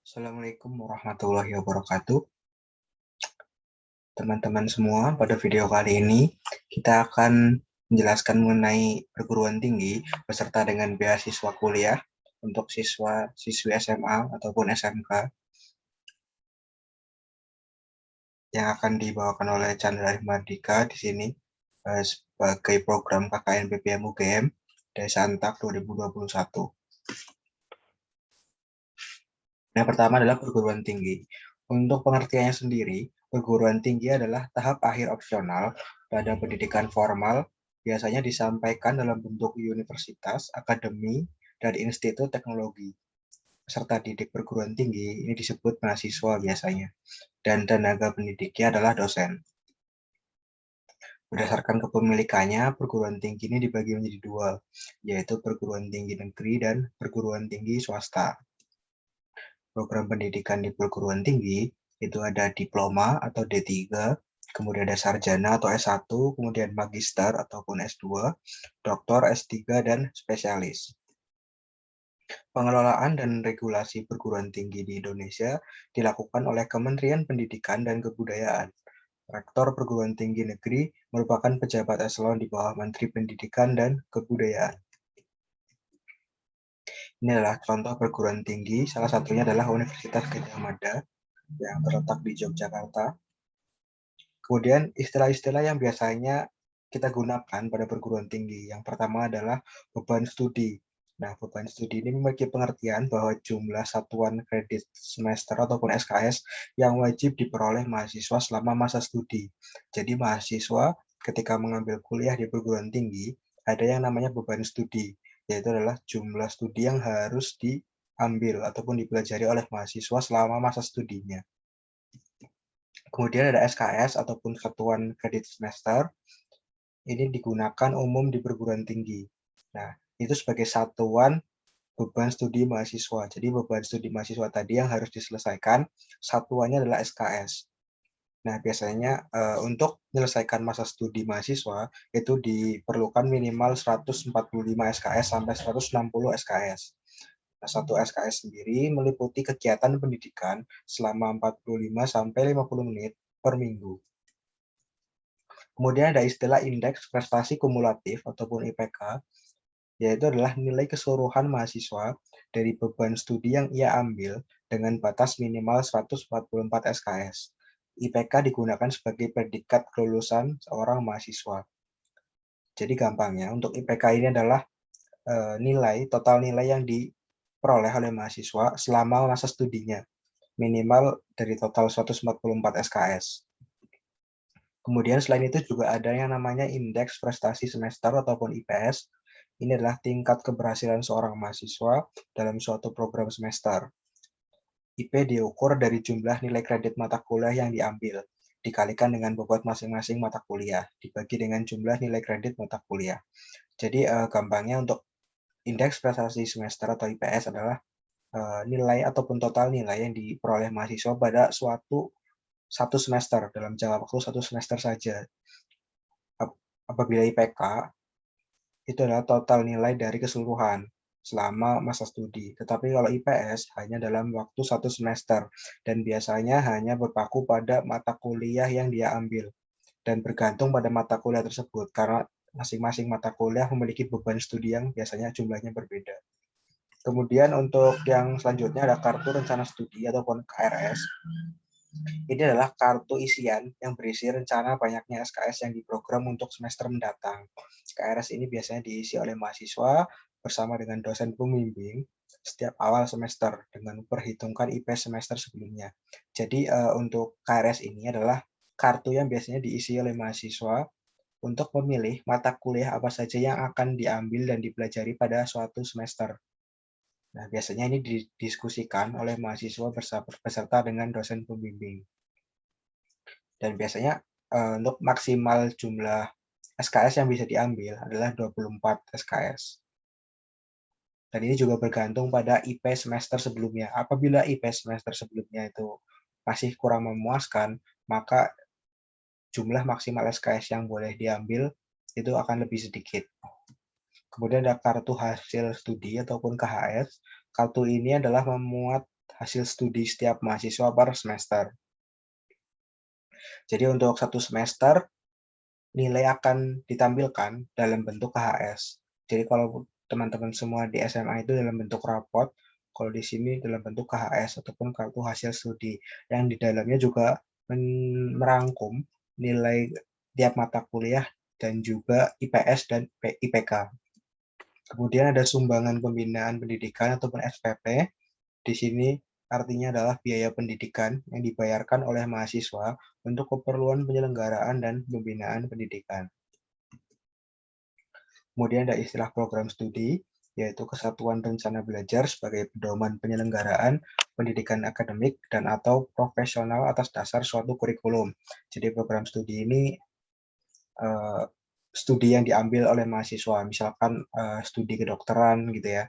Assalamualaikum warahmatullahi wabarakatuh. Teman-teman semua, pada video kali ini kita akan menjelaskan mengenai perguruan tinggi beserta dengan beasiswa kuliah untuk siswa-siswi SMA ataupun SMK yang akan dibawakan oleh Chandra Mardika di sini sebagai program KKN PPM UGM Desa Antak 2021. Yang pertama adalah perguruan tinggi. Untuk pengertiannya sendiri, perguruan tinggi adalah tahap akhir opsional pada pendidikan formal, biasanya disampaikan dalam bentuk universitas, akademi, dan institut teknologi. Peserta didik perguruan tinggi ini disebut mahasiswa biasanya, dan tenaga pendidiknya adalah dosen. Berdasarkan kepemilikannya, perguruan tinggi ini dibagi menjadi dua, yaitu perguruan tinggi negeri dan perguruan tinggi swasta. Program pendidikan di perguruan tinggi itu ada diploma atau D3, kemudian ada sarjana atau S1, kemudian magister ataupun S2, doktor, S3, dan spesialis. Pengelolaan dan regulasi perguruan tinggi di Indonesia dilakukan oleh Kementerian Pendidikan dan Kebudayaan. Rektor perguruan tinggi negeri merupakan pejabat eselon di bawah Menteri Pendidikan dan Kebudayaan. Ini adalah contoh perguruan tinggi, salah satunya adalah Universitas Gadjah Mada yang terletak di Yogyakarta. Kemudian istilah-istilah yang biasanya kita gunakan pada perguruan tinggi. Yang pertama adalah beban studi. Nah, beban studi ini memiliki pengertian bahwa jumlah satuan kredit semester ataupun SKS yang wajib diperoleh mahasiswa selama masa studi. Jadi mahasiswa ketika mengambil kuliah di perguruan tinggi, ada yang namanya beban studi, yaitu adalah jumlah studi yang harus diambil ataupun dipelajari oleh mahasiswa selama masa studinya. Kemudian ada SKS ataupun satuan kredit semester. Ini digunakan umum di perguruan tinggi. Nah, itu sebagai satuan beban studi mahasiswa. Jadi beban studi mahasiswa tadi yang harus diselesaikan, satuannya adalah SKS. Nah, biasanya untuk menyelesaikan masa studi mahasiswa itu diperlukan minimal 145 SKS sampai 160 SKS. Nah, satu SKS sendiri meliputi kegiatan pendidikan selama 45 sampai 50 menit per minggu. Kemudian ada istilah indeks prestasi kumulatif ataupun IPK, yaitu adalah nilai keseluruhan mahasiswa dari beban studi yang ia ambil dengan batas minimal 144 SKS. IPK digunakan sebagai predikat kelulusan seorang mahasiswa. Jadi gampangnya, untuk IPK ini adalah total nilai yang diperoleh oleh mahasiswa selama masa studinya, minimal dari total 144 SKS. Kemudian selain itu juga ada yang namanya indeks prestasi semester ataupun IPS. Ini adalah tingkat keberhasilan seorang mahasiswa dalam suatu program semester. IP diukur dari jumlah nilai kredit mata kuliah yang diambil, dikalikan dengan bobot masing-masing mata kuliah, dibagi dengan jumlah nilai kredit mata kuliah. Jadi gampangnya untuk indeks prestasi semester atau IPS adalah nilai ataupun total nilai yang diperoleh mahasiswa pada satu semester, dalam jangka waktu satu semester saja. Apabila IPK itu adalah total nilai dari keseluruhan selama masa studi. Tetapi kalau IPS hanya dalam waktu satu semester dan biasanya hanya berpaku pada mata kuliah yang dia ambil dan bergantung pada mata kuliah tersebut karena masing-masing mata kuliah memiliki beban studi yang biasanya jumlahnya berbeda. Kemudian untuk yang selanjutnya ada kartu rencana studi ataupun KRS. Ini adalah kartu isian yang berisi rencana banyaknya SKS yang diprogram untuk semester mendatang. KRS ini biasanya diisi oleh mahasiswa bersama dengan dosen pembimbing setiap awal semester dengan memperhitungkan IP semester sebelumnya. Jadi untuk KRS ini adalah kartu yang biasanya diisi oleh mahasiswa untuk memilih mata kuliah apa saja yang akan diambil dan dipelajari pada suatu semester. Nah, biasanya ini didiskusikan oleh mahasiswa beserta dengan dosen pembimbing. Dan biasanya untuk maksimal jumlah SKS yang bisa diambil adalah 24 SKS. Dan ini juga bergantung pada IP semester sebelumnya. Apabila IP semester sebelumnya itu masih kurang memuaskan, maka jumlah maksimal SKS yang boleh diambil itu akan lebih sedikit. Kemudian ada kartu hasil studi ataupun KHS. Kartu ini adalah memuat hasil studi setiap mahasiswa per semester. Jadi untuk satu semester, nilai akan ditampilkan dalam bentuk KHS. Jadi kalau teman-teman semua di SMA itu dalam bentuk rapot, kalau di sini dalam bentuk KHS ataupun kartu hasil studi, yang di dalamnya juga merangkum nilai tiap mata kuliah dan juga IPS dan IPK. Kemudian ada sumbangan pembinaan pendidikan ataupun SPP. Di sini artinya adalah biaya pendidikan yang dibayarkan oleh mahasiswa untuk keperluan penyelenggaraan dan pembinaan pendidikan. Kemudian ada istilah program studi, yaitu kesatuan rencana belajar sebagai pedoman penyelenggaraan pendidikan akademik dan atau profesional atas dasar suatu kurikulum. Jadi program studi ini studi yang diambil oleh mahasiswa, misalkan studi kedokteran gitu ya.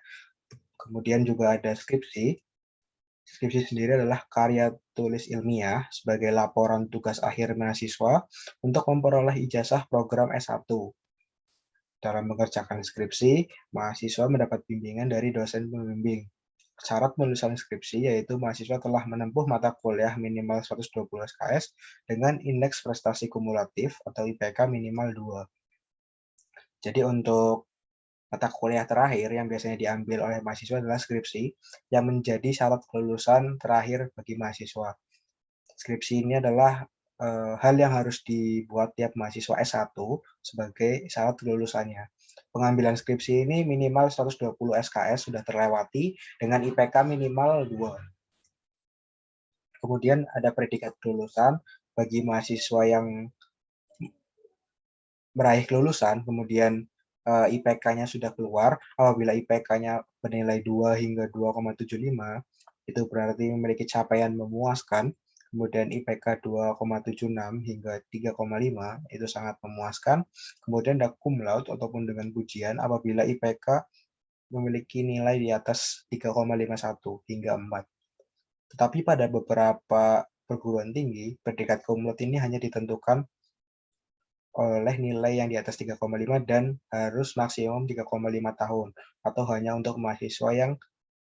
Kemudian juga ada skripsi. Skripsi sendiri adalah karya tulis ilmiah sebagai laporan tugas akhir mahasiswa untuk memperoleh ijazah program S1. Dalam mengerjakan skripsi, mahasiswa mendapat bimbingan dari dosen pembimbing. Syarat penulisan skripsi yaitu mahasiswa telah menempuh mata kuliah minimal 120 SKS dengan indeks prestasi kumulatif atau IPK minimal 2. Jadi untuk mata kuliah terakhir yang biasanya diambil oleh mahasiswa adalah skripsi yang menjadi syarat kelulusan terakhir bagi mahasiswa. Skripsi ini adalah hal yang harus dibuat tiap mahasiswa S1 sebagai syarat kelulusannya. Pengambilan skripsi ini minimal 120 SKS sudah terlewati dengan IPK minimal 2. Kemudian ada predikat kelulusan bagi mahasiswa yang meraih kelulusan, kemudian IPK-nya sudah keluar. Apabila IPK-nya bernilai 2 hingga 2,75, itu berarti memiliki capaian memuaskan. Kemudian IPK 2,76 hingga 3,5 itu sangat memuaskan. Kemudian ada cum laude ataupun dengan pujian apabila IPK memiliki nilai di atas 3,51 hingga 4. Tetapi pada beberapa perguruan tinggi, predikat cum laude ini hanya ditentukan oleh nilai yang di atas 3,5 dan harus maksimum 3,5 tahun atau hanya untuk mahasiswa yang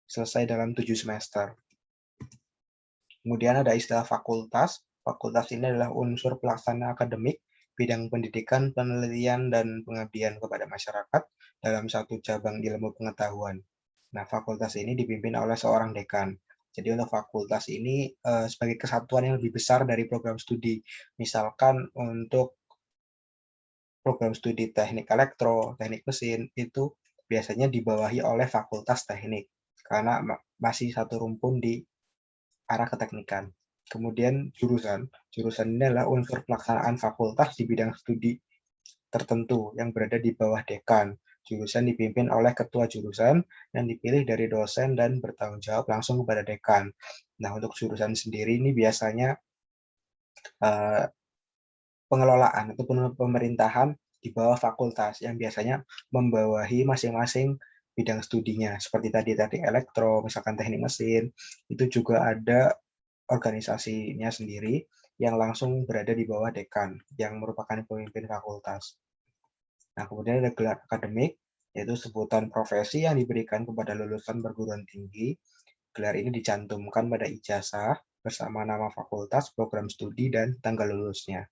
selesai dalam 7 semester. Kemudian ada istilah fakultas. Fakultas ini adalah unsur pelaksana akademik bidang pendidikan, penelitian, dan pengabdian kepada masyarakat dalam satu cabang ilmu pengetahuan. Nah, fakultas ini dipimpin oleh seorang dekan. Jadi untuk fakultas ini sebagai kesatuan yang lebih besar dari program studi. Misalkan untuk program studi teknik elektro, teknik mesin, itu biasanya dibawahi oleh fakultas teknik, karena masih satu rumpun di arah keteknikan. Kemudian jurusan ini adalah unsur pelaksanaan fakultas di bidang studi tertentu yang berada di bawah dekan. Jurusan dipimpin oleh ketua jurusan yang dipilih dari dosen dan bertanggung jawab langsung kepada dekan. Nah, untuk jurusan sendiri ini biasanya pengelolaan ataupun pemerintahan di bawah fakultas yang biasanya membawahi masing-masing bidang studinya. Seperti tadi teknik elektro, misalkan teknik mesin, itu juga ada organisasinya sendiri yang langsung berada di bawah dekan yang merupakan pemimpin fakultas. Nah, kemudian ada gelar akademik, yaitu sebutan profesi yang diberikan kepada lulusan perguruan tinggi. Gelar ini dicantumkan pada ijazah bersama nama fakultas, program studi, dan tanggal lulusnya.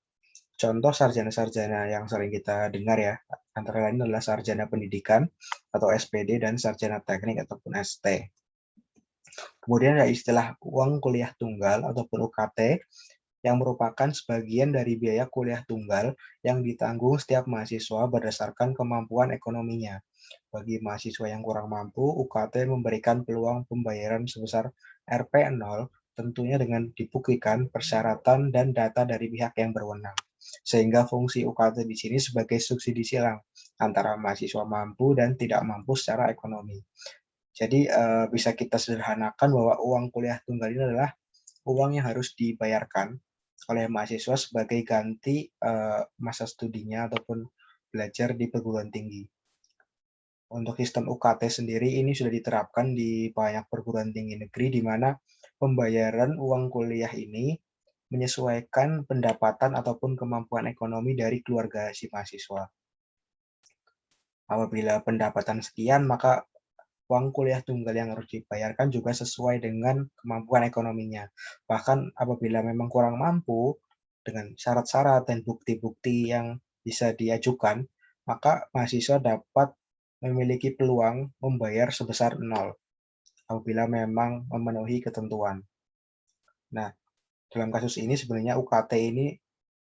Contoh sarjana-sarjana yang sering kita dengar ya, antara lain adalah sarjana pendidikan atau SPD dan sarjana teknik ataupun ST. Kemudian ada istilah uang kuliah tunggal ataupun UKT yang merupakan sebagian dari biaya kuliah tunggal yang ditanggung setiap mahasiswa berdasarkan kemampuan ekonominya. Bagi mahasiswa yang kurang mampu, UKT memberikan peluang pembayaran sebesar Rp0 tentunya dengan dibuktikan persyaratan dan data dari pihak yang berwenang. Sehingga fungsi UKT di sini sebagai subsidi silang antara mahasiswa mampu dan tidak mampu secara ekonomi. Jadi bisa kita sederhanakan bahwa uang kuliah tunggal ini adalah uang yang harus dibayarkan oleh mahasiswa sebagai ganti masa studinya ataupun belajar di perguruan tinggi. Untuk sistem UKT sendiri ini sudah diterapkan di banyak perguruan tinggi negeri di mana pembayaran uang kuliah ini menyesuaikan pendapatan ataupun kemampuan ekonomi dari keluarga si mahasiswa. Apabila pendapatan sekian, maka uang kuliah tunggal yang harus dibayarkan juga sesuai dengan kemampuan ekonominya. Bahkan apabila memang kurang mampu, dengan syarat-syarat dan bukti-bukti yang bisa diajukan, maka mahasiswa dapat memiliki peluang membayar sebesar nol apabila memang memenuhi ketentuan. Nah, dalam kasus ini sebenarnya UKT ini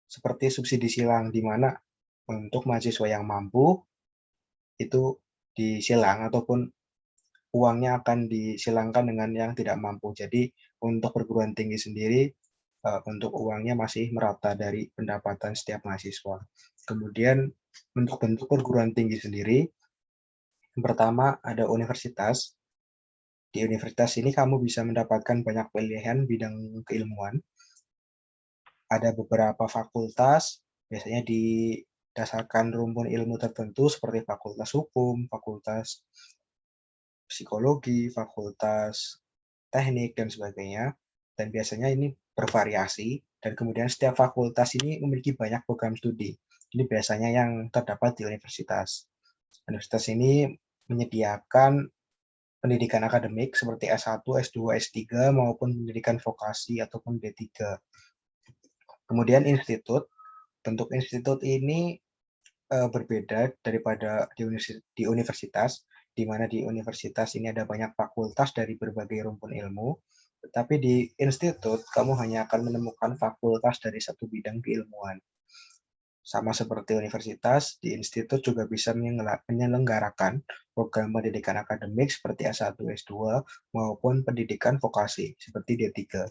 seperti subsidi silang, di mana untuk mahasiswa yang mampu itu disilang ataupun uangnya akan disilangkan dengan yang tidak mampu. Jadi untuk perguruan tinggi sendiri, untuk uangnya masih merata dari pendapatan setiap mahasiswa. Kemudian untuk bentuk perguruan tinggi sendiri, yang pertama ada universitas. Di universitas ini kamu bisa mendapatkan banyak pilihan bidang keilmuan. Ada beberapa fakultas, biasanya didasarkan rumpun ilmu tertentu seperti fakultas hukum, fakultas psikologi, fakultas teknik, dan sebagainya. Dan biasanya ini bervariasi, dan kemudian setiap fakultas ini memiliki banyak program studi. Ini biasanya yang terdapat di universitas. Universitas ini menyediakan pendidikan akademik seperti S1, S2, S3, maupun pendidikan vokasi ataupun D3. Kemudian institut, bentuk institut ini berbeda daripada di universitas, di mana di universitas ini ada banyak fakultas dari berbagai rumpun ilmu, tetapi di institut kamu hanya akan menemukan fakultas dari satu bidang keilmuan. Sama seperti universitas, di institut juga bisa menyelenggarakan program pendidikan akademik seperti S1, S2, maupun pendidikan vokasi seperti D3.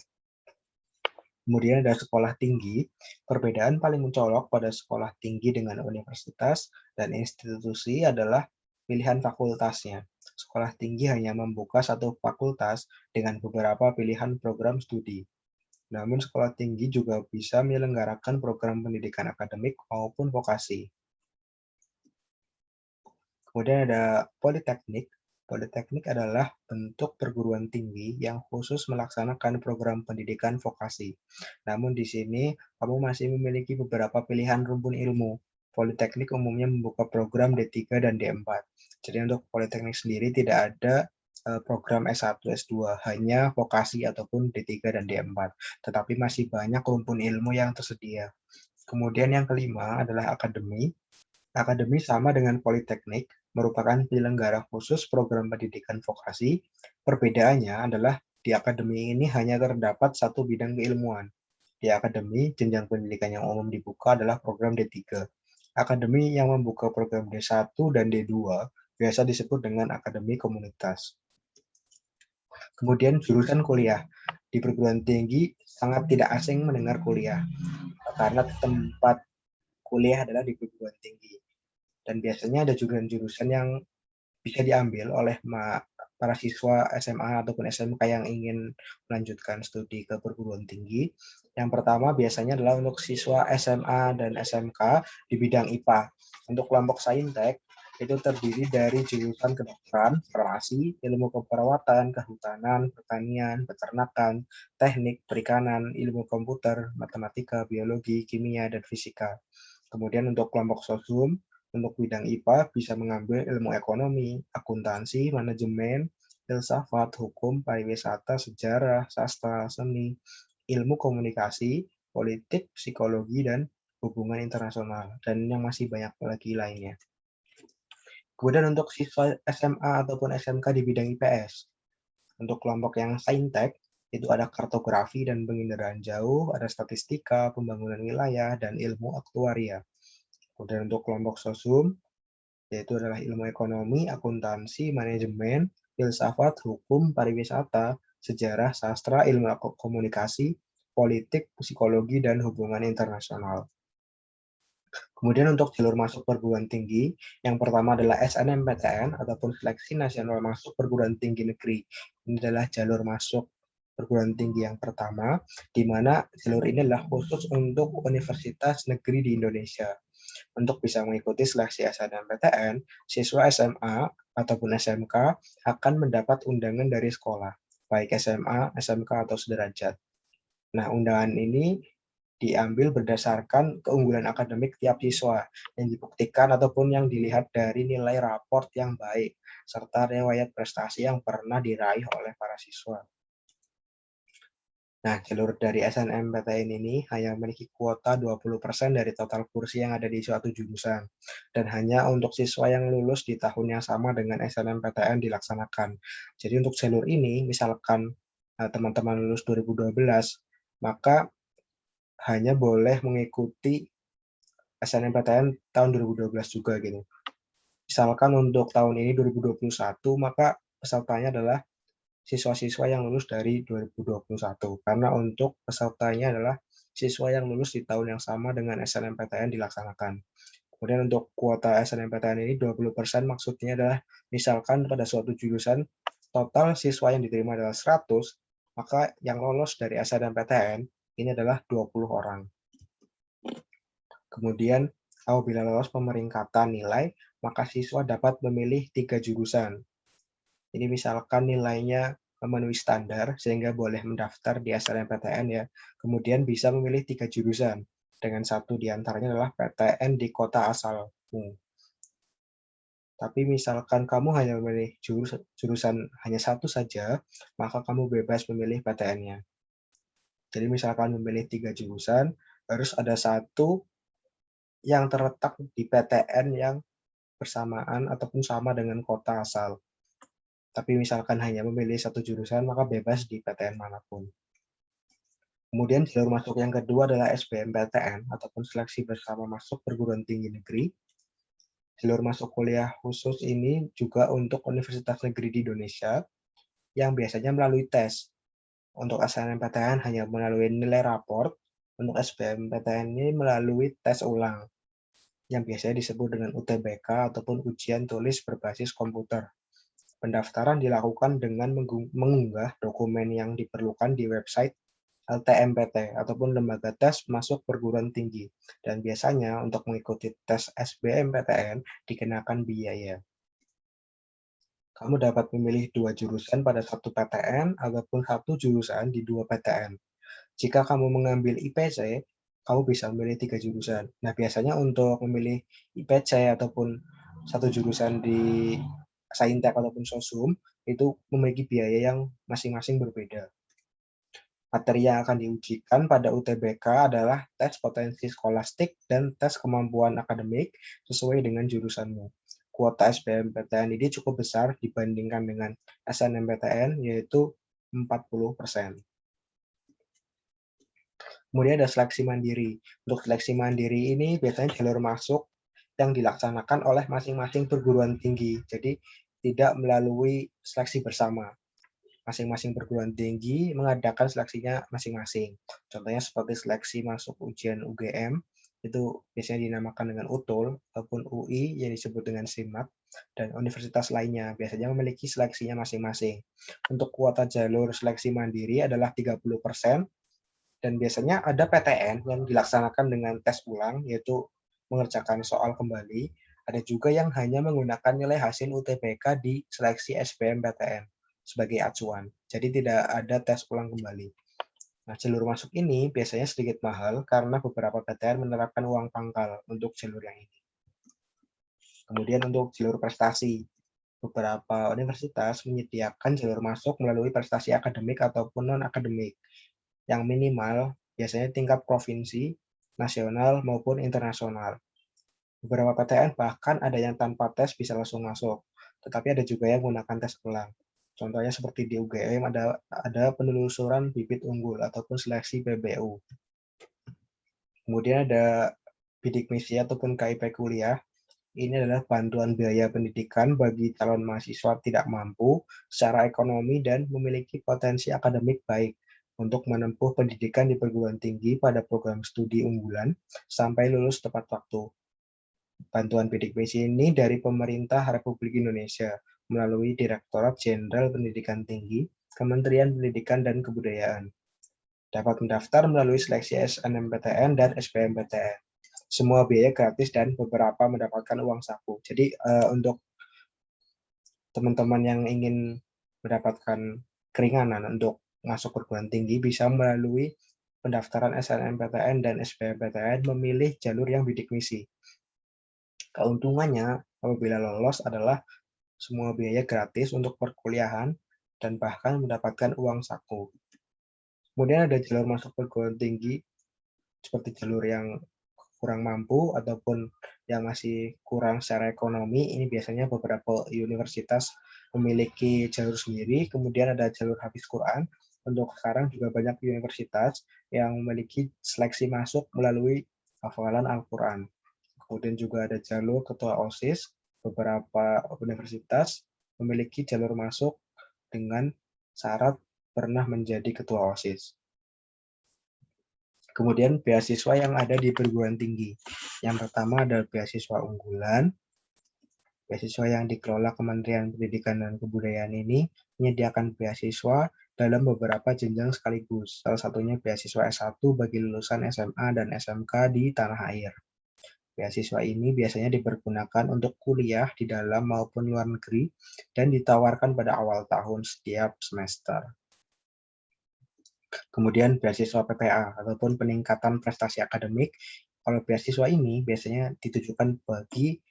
Kemudian ada sekolah tinggi. Perbedaan paling mencolok pada sekolah tinggi dengan universitas dan institusi adalah pilihan fakultasnya. Sekolah tinggi hanya membuka satu fakultas dengan beberapa pilihan program studi. Namun sekolah tinggi juga bisa menyelenggarakan program pendidikan akademik maupun vokasi. Kemudian ada politeknik. Politeknik adalah bentuk perguruan tinggi yang khusus melaksanakan program pendidikan vokasi. Namun di sini kamu masih memiliki beberapa pilihan rumpun ilmu. Politeknik umumnya membuka program D3 dan D4. Jadi untuk politeknik sendiri tidak ada program S1, S2, hanya vokasi ataupun D3 dan D4. Tetapi masih banyak rumpun ilmu yang tersedia. Kemudian yang kelima adalah akademi. Akademi sama dengan politeknik, merupakan penyelenggara khusus program pendidikan vokasi. Perbedaannya adalah di akademi ini hanya terdapat satu bidang keilmuan. Di akademi, jenjang pendidikan yang umum dibuka adalah program D3. Akademi yang membuka program D1 dan D2 biasa disebut dengan akademi komunitas. Kemudian jurusan kuliah. Di perguruan tinggi sangat tidak asing mendengar kuliah, karena tempat kuliah adalah di perguruan tinggi. Dan biasanya ada jurusan-jurusan yang bisa diambil oleh para siswa SMA ataupun SMK yang ingin melanjutkan studi ke perguruan tinggi. Yang pertama biasanya adalah untuk siswa SMA dan SMK di bidang IPA. Untuk kelompok saintek itu terdiri dari jurusan kedokteran, farmasi, ilmu keperawatan, kehutanan, pertanian, peternakan, teknik, perikanan, ilmu komputer, matematika, biologi, kimia, dan fisika. Kemudian untuk kelompok sosum, untuk bidang IPA bisa mengambil ilmu ekonomi, akuntansi, manajemen, filsafat, hukum, pariwisata, sejarah, sastra, seni, ilmu komunikasi, politik, psikologi, dan hubungan internasional, dan yang masih banyak lagi lainnya. Kemudian untuk siswa SMA ataupun SMK di bidang IPS, untuk kelompok yang saintek, itu ada kartografi dan penginderaan jauh, ada statistika, pembangunan wilayah, dan ilmu aktuaria. Kemudian untuk kelompok sosum, yaitu adalah ilmu ekonomi, akuntansi, manajemen, filsafat, hukum, pariwisata, sejarah, sastra, ilmu komunikasi, politik, psikologi, dan hubungan internasional. Kemudian untuk jalur masuk perguruan tinggi, yang pertama adalah SNMPTN ataupun Seleksi Nasional Masuk Perguruan Tinggi Negeri. Ini adalah jalur masuk perguruan tinggi yang pertama, di mana jalur ini adalah khusus untuk universitas negeri di Indonesia. Untuk bisa mengikuti seleksi SNMPTN, siswa SMA ataupun SMK akan mendapat undangan dari sekolah, baik SMA, SMK, atau sederajat. Nah, undangan ini diambil berdasarkan keunggulan akademik tiap siswa yang dibuktikan ataupun yang dilihat dari nilai raport yang baik serta riwayat prestasi yang pernah diraih oleh para siswa. Nah, jalur dari SNMPTN ini hanya memiliki kuota 20% dari total kursi yang ada di suatu jurusan, dan hanya untuk siswa yang lulus di tahun yang sama dengan SNMPTN dilaksanakan. Jadi untuk jalur ini, misalkan teman-teman lulus 2012, maka hanya boleh mengikuti SNMPTN tahun 2012 juga gitu. Misalkan untuk tahun ini 2021, maka pesertanya adalah siswa-siswa yang lulus dari 2021, karena untuk pesertanya adalah siswa yang lulus di tahun yang sama dengan SNMPTN dilaksanakan. Kemudian untuk kuota SNMPTN ini 20% maksudnya adalah misalkan pada suatu jurusan total siswa yang diterima adalah 100, maka yang lolos dari SNMPTN ini adalah 20 orang. Kemudian apabila lolos pemeringkatan nilai, maka siswa dapat memilih 3 jurusan. Ini misalkan nilainya memenuhi standar sehingga boleh mendaftar di SNMPTN ya. Kemudian bisa memilih 3 jurusan. Dengan satu diantaranya adalah PTN di kota asalmu. Tapi misalkan kamu hanya memilih jurusan hanya satu saja, maka kamu bebas memilih PTN-nya. Jadi misalkan memilih 3 jurusan, harus ada satu yang terletak di PTN yang bersamaan ataupun sama dengan kota asal. Tapi misalkan hanya memilih satu jurusan, maka bebas di PTN manapun. Kemudian jalur masuk yang kedua adalah SBMPTN ataupun seleksi bersama masuk perguruan tinggi negeri. Jalur masuk kuliah khusus ini juga untuk universitas negeri di Indonesia yang biasanya melalui tes. Untuk SNMPTN hanya melalui nilai raport, untuk SBMPTN ini melalui tes ulang yang biasanya disebut dengan UTBK ataupun ujian tulis berbasis komputer. Pendaftaran dilakukan dengan mengunggah dokumen yang diperlukan di website LTMPT ataupun lembaga tes masuk perguruan tinggi, dan biasanya untuk mengikuti tes SBMPTN dikenakan biaya. Kamu dapat memilih 2 jurusan pada satu PTN ataupun satu jurusan di 2 PTN. Jika kamu mengambil IPC, kamu bisa memilih 3 jurusan. Nah, biasanya untuk memilih IPC ataupun satu jurusan di Saintek ataupun Sosum, itu memiliki biaya yang masing-masing berbeda. Materi yang akan diujikan pada UTBK adalah tes potensi skolastik dan tes kemampuan akademik sesuai dengan jurusanmu. Kuota SBMPTN ini cukup besar dibandingkan dengan SNMPTN, yaitu 40%. Kemudian ada seleksi mandiri. Untuk seleksi mandiri ini biasanya jalur masuk yang dilaksanakan oleh masing-masing perguruan tinggi. Jadi tidak melalui seleksi bersama. Masing-masing perguruan tinggi mengadakan seleksinya masing-masing. Contohnya seperti seleksi masuk ujian UGM, itu biasanya dinamakan dengan UTUL, ataupun UI yang disebut dengan SIMAK, dan universitas lainnya biasanya memiliki seleksinya masing-masing. Untuk kuota jalur seleksi mandiri adalah 30%, dan biasanya ada PTN yang dilaksanakan dengan tes ulang, yaitu mengerjakan soal kembali. Ada juga yang hanya menggunakan nilai hasil UTBK di seleksi SBMPTN sebagai acuan. Jadi tidak ada tes ulang kembali. Nah, jalur masuk ini biasanya sedikit mahal karena beberapa PTN menerapkan uang pangkal untuk jalur yang ini. Kemudian untuk jalur prestasi, beberapa universitas menyediakan jalur masuk melalui prestasi akademik ataupun non-akademik yang minimal biasanya tingkat provinsi, nasional, maupun internasional. Beberapa PTN bahkan ada yang tanpa tes bisa langsung masuk, tetapi ada juga yang menggunakan tes ulang. Contohnya seperti di UGM ada penelusuran bibit unggul ataupun seleksi PBU. Kemudian ada bidik misi ataupun KIP kuliah. Ini adalah bantuan biaya pendidikan bagi calon mahasiswa tidak mampu secara ekonomi dan memiliki potensi akademik baik untuk menempuh pendidikan di perguruan tinggi pada program studi unggulan sampai lulus tepat waktu. Bantuan bidik misi ini dari pemerintah Republik Indonesia melalui Direktorat Jenderal Pendidikan Tinggi, Kementerian Pendidikan dan Kebudayaan. Dapat mendaftar melalui seleksi SNMPTN dan SBMPTN. Semua biaya gratis dan beberapa mendapatkan uang saku. Jadi untuk teman-teman yang ingin mendapatkan keringanan untuk masuk perguruan tinggi bisa melalui pendaftaran SNMPTN dan SBMPTN memilih jalur yang bidik misi. Keuntungannya apabila lolos adalah semua biaya gratis untuk perkuliahan dan bahkan mendapatkan uang saku. Kemudian ada jalur masuk perguruan tinggi seperti jalur yang kurang mampu ataupun yang masih kurang secara ekonomi. Ini biasanya beberapa universitas memiliki jalur sendiri. Kemudian ada jalur hafiz Quran. Untuk sekarang juga banyak universitas yang memiliki seleksi masuk melalui hafalan Al-Quran. Kemudian juga ada jalur ketua OSIS. Beberapa universitas memiliki jalur masuk dengan syarat pernah menjadi ketua OSIS. Kemudian beasiswa yang ada di perguruan tinggi. Yang pertama adalah beasiswa unggulan. Beasiswa yang dikelola Kementerian Pendidikan dan Kebudayaan ini menyediakan beasiswa dalam beberapa jenjang sekaligus. Salah satunya beasiswa S1 bagi lulusan SMA dan SMK di tanah air. Beasiswa ini biasanya dipergunakan untuk kuliah di dalam maupun luar negeri dan ditawarkan pada awal tahun setiap semester. Kemudian beasiswa PPA ataupun peningkatan prestasi akademik. Kalau beasiswa ini biasanya ditujukan bagi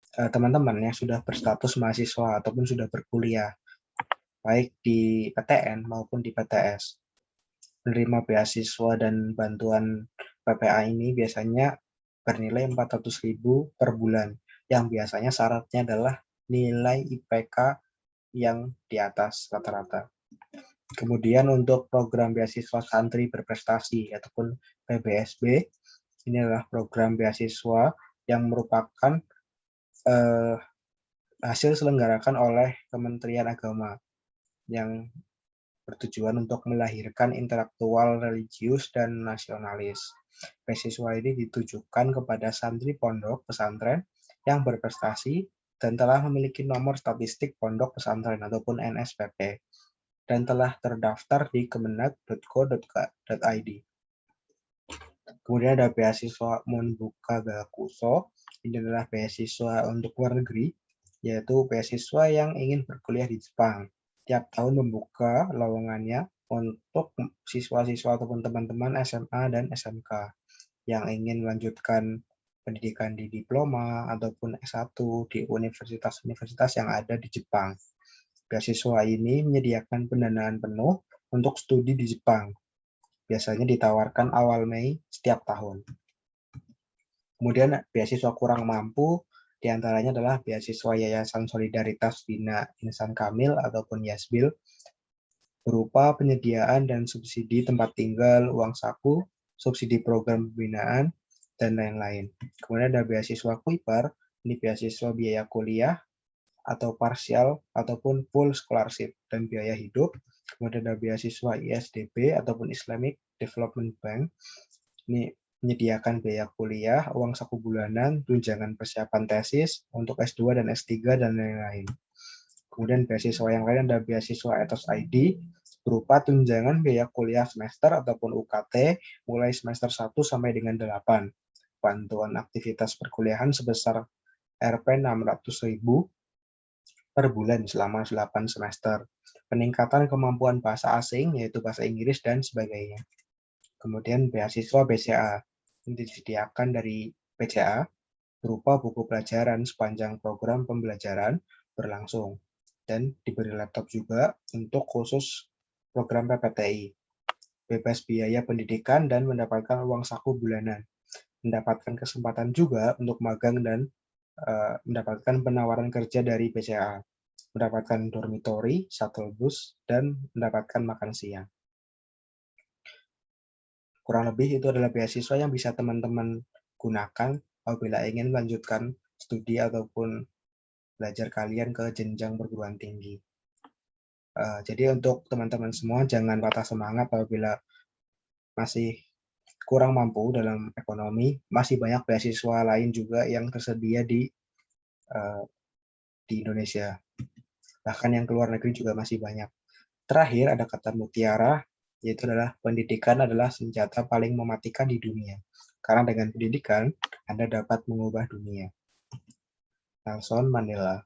teman-teman yang sudah berstatus mahasiswa ataupun sudah berkuliah, baik di PTN maupun di PTS. Menerima beasiswa dan bantuan PPA ini biasanya bernilai 400.000 per bulan, yang biasanya syaratnya adalah nilai IPK yang di atas rata-rata. Kemudian untuk program beasiswa santri berprestasi ataupun PBSB, ini adalah program beasiswa yang merupakan hasil selenggarakan oleh Kementerian Agama yang bertujuan untuk melahirkan intelektual religius dan nasionalis. Beasiswa ini ditujukan kepada santri pondok pesantren yang berprestasi dan telah memiliki nomor statistik pondok pesantren ataupun NSPP dan telah terdaftar di kemenag.go.id. Kemudian ada beasiswa Monbuka Gakuso. Ini adalah beasiswa untuk luar negeri, yaitu beasiswa yang ingin berkuliah di Jepang. Tiap tahun membuka lowongannya untuk siswa-siswa ataupun teman-teman SMA dan SMK yang ingin melanjutkan pendidikan di diploma ataupun S1 di universitas-universitas yang ada di Jepang. Beasiswa ini menyediakan pendanaan penuh untuk studi di Jepang. Biasanya ditawarkan awal Mei setiap tahun. Kemudian beasiswa kurang mampu diantaranya adalah beasiswa Yayasan Solidaritas Bina Insan Kamil ataupun YASBIL berupa penyediaan dan subsidi tempat tinggal, uang saku, subsidi program pembinaan, dan lain-lain. Kemudian ada beasiswa Kuiper, ini beasiswa biaya kuliah atau parsial ataupun full scholarship dan biaya hidup. Kemudian ada beasiswa ISDB ataupun Islamic Development Bank. Ini menyediakan biaya kuliah, uang saku bulanan, tunjangan persiapan tesis untuk S2 dan S3 dan lain-lain. Kemudian beasiswa yang lain ada beasiswa Ethos ID berupa tunjangan biaya kuliah semester ataupun UKT mulai semester 1 sampai dengan 8. Bantuan aktivitas perkuliahan sebesar Rp 600.000 per bulan selama 8 semester. Peningkatan kemampuan bahasa asing, yaitu bahasa Inggris dan sebagainya. Kemudian beasiswa BCA, yang disediakan dari BCA, berupa buku pelajaran sepanjang program pembelajaran berlangsung. Dan diberi laptop juga untuk khusus program PPTI. Bebas biaya pendidikan dan mendapatkan uang saku bulanan. Mendapatkan kesempatan juga untuk magang dan mendapatkan penawaran kerja dari BCA, mendapatkan dormitory, shuttle bus, dan mendapatkan makan siang. Kurang lebih itu adalah beasiswa yang bisa teman-teman gunakan apabila ingin melanjutkan studi ataupun belajar kalian ke jenjang perguruan tinggi. Jadi untuk teman-teman semua jangan patah semangat apabila masih kurang mampu dalam ekonomi, masih banyak beasiswa lain juga yang tersedia di Indonesia. Bahkan yang ke luar negeri juga masih banyak. Terakhir ada kata mutiara, yaitu adalah pendidikan adalah senjata paling mematikan di dunia. Karena dengan pendidikan, Anda dapat mengubah dunia. Nelson Mandela.